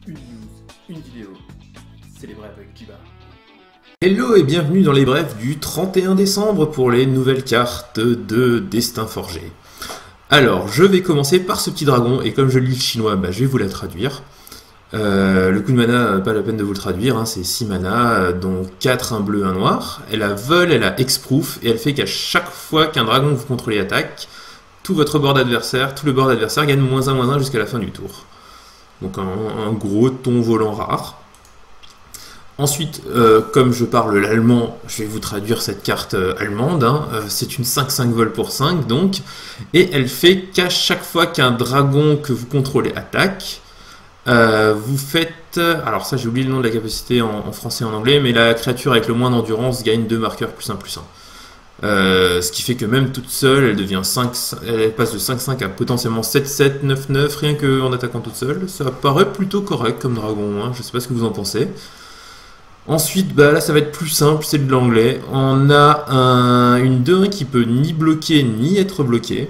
une news, une vidéo. C'est les brefs avec Kiba. Hello et bienvenue dans les brefs du 31 décembre pour les nouvelles cartes de Destin Forgé. Alors, je vais commencer par ce petit dragon, et comme je lis le chinois, je vais vous la traduire. Le coup de mana, pas la peine de vous le traduire, hein, c'est 6 mana, dont 4, un bleu, un noir. Elle a vol, elle a hexproof, et elle fait qu'à chaque fois qu'un dragon que vous contrôlez attaque, tout le bord d'adversaire gagne -1/-1 jusqu'à la fin du tour. Donc un gros ton volant rare. Ensuite, comme je parle l'allemand, je vais vous traduire cette carte allemande. C'est une 5/5 vol pour 5, donc. Et elle fait qu'à chaque fois qu'un dragon que vous contrôlez attaque, vous faites... Alors ça, j'ai oublié le nom de la capacité en français et en anglais, mais la créature avec le moins d'endurance gagne 2 marqueurs +1/+1. Ce qui fait que même toute seule, elle devient 5, elle passe de 5/5 à potentiellement 7/7, 9/9, rien qu'en attaquant toute seule. Ça paraît plutôt correct comme dragon, hein. Je sais pas ce que vous en pensez. Ensuite, là ça va être plus simple, c'est de l'anglais. On a une 2/1 qui peut ni bloquer ni être bloquée.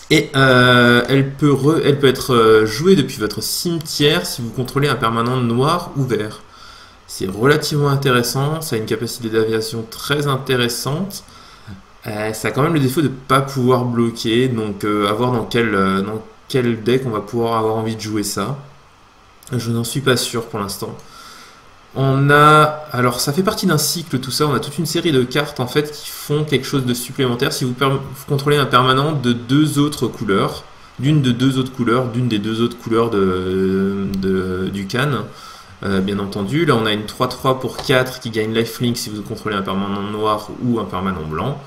Et elle peut être jouée depuis votre cimetière si vous contrôlez un permanent noir ou vert. C'est relativement intéressant, ça a une capacité d'aviation très intéressante. Ça a quand même le défaut de ne pas pouvoir bloquer, donc à voir dans quel deck on va pouvoir avoir envie de jouer ça. Je n'en suis pas sûr pour l'instant. Alors ça fait partie d'un cycle tout ça, on a toute une série de cartes en fait qui font quelque chose de supplémentaire si vous contrôlez un permanent de deux autres couleurs, d'une des deux autres couleurs du Khan. Bien entendu, là on a une 3/3 pour 4 qui gagne lifelink si vous contrôlez un permanent noir ou un permanent blanc.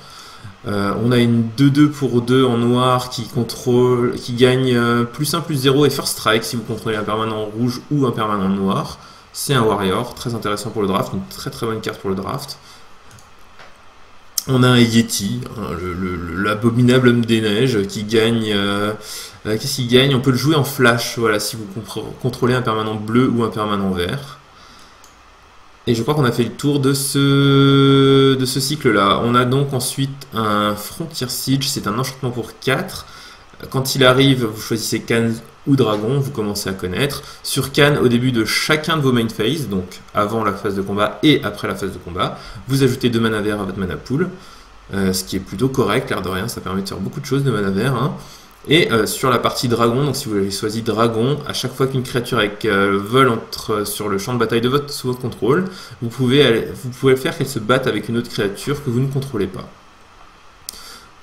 On a une 2/2 pour 2 en noir qui gagne +1/+0 et first strike si vous contrôlez un permanent rouge ou un permanent noir. C'est un warrior, très intéressant pour le draft, une très très bonne carte pour le draft. On a un Yeti, l'abominable homme des neiges, qui gagne... qu'est-ce qu'il gagne? On peut le jouer en flash, voilà, si vous contrôlez un permanent bleu ou un permanent vert. Et je crois qu'on a fait le tour de ce cycle-là. On a donc ensuite un Frontier Siege, c'est un enchantement pour 4. Quand il arrive, vous choisissez Khan ou Dragon, vous commencez à connaître. Sur Khan, au début de chacun de vos main phases, donc avant la phase de combat et après la phase de combat, vous ajoutez 2 mana verts à votre mana pool, ce qui est plutôt correct, l'air de rien, ça permet de faire beaucoup de choses de mana vert. Hein. Et sur la partie Dragon, donc si vous avez choisi Dragon, à chaque fois qu'une créature avec vol entre sur le champ de bataille sous votre contrôle, vous pouvez faire qu'elle se batte avec une autre créature que vous ne contrôlez pas.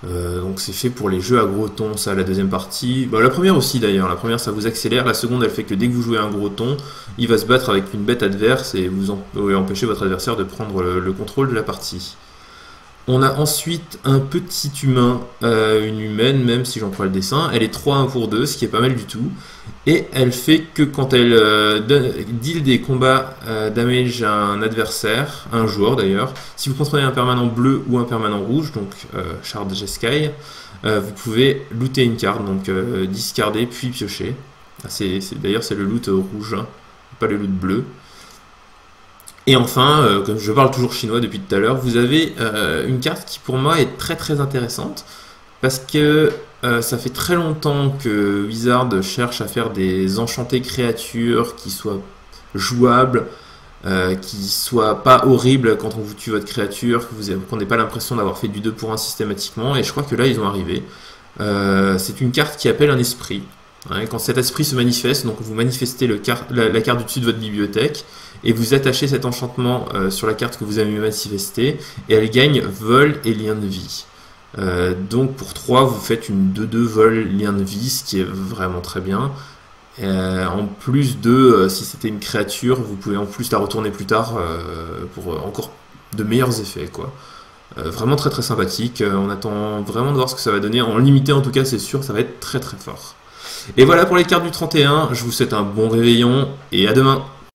Donc c'est fait pour les jeux à gros ton, ça, la deuxième partie. La première aussi d'ailleurs, la première ça vous accélère, la seconde elle fait que dès que vous jouez un gros ton, il va se battre avec une bête adverse et vous pouvez empêcher votre adversaire de prendre le contrôle de la partie. On a ensuite un petit humain, une humaine même si j'en prends le dessin, elle est 3/1 pour 2, ce qui est pas mal du tout. Et elle fait que quand elle deal des combats damage à un adversaire, à un joueur d'ailleurs, si vous contrôlez un permanent bleu ou un permanent rouge, donc Shard Jeskai, vous pouvez looter une carte, donc discarder puis piocher. D'ailleurs c'est le loot rouge, hein, pas le loot bleu. Et enfin, comme je parle toujours chinois depuis tout à l'heure, vous avez une carte qui pour moi est très très intéressante, parce que ça fait très longtemps que Wizard cherche à faire des enchantés créatures qui soient jouables, qui soient pas horribles quand on vous tue votre créature, qu'on n'ait pas l'impression d'avoir fait du 2 pour 1 systématiquement, et je crois que là ils ont arrivé. C'est une carte qui appelle un esprit. Hein, quand cet esprit se manifeste, donc vous manifestez la carte du dessus de votre bibliothèque, et vous attachez cet enchantement sur la carte que vous avez manifestée, et elle gagne vol et lien de vie. Donc pour 3, vous faites une 2/2 vol lien de vie, ce qui est vraiment très bien. En plus de, si c'était une créature, vous pouvez en plus la retourner plus tard pour encore de meilleurs effets, quoi. Vraiment très très sympathique, on attend vraiment de voir ce que ça va donner. En limité en tout cas, c'est sûr, ça va être très très fort. Et voilà pour les cartes du 31, je vous souhaite un bon réveillon et à demain.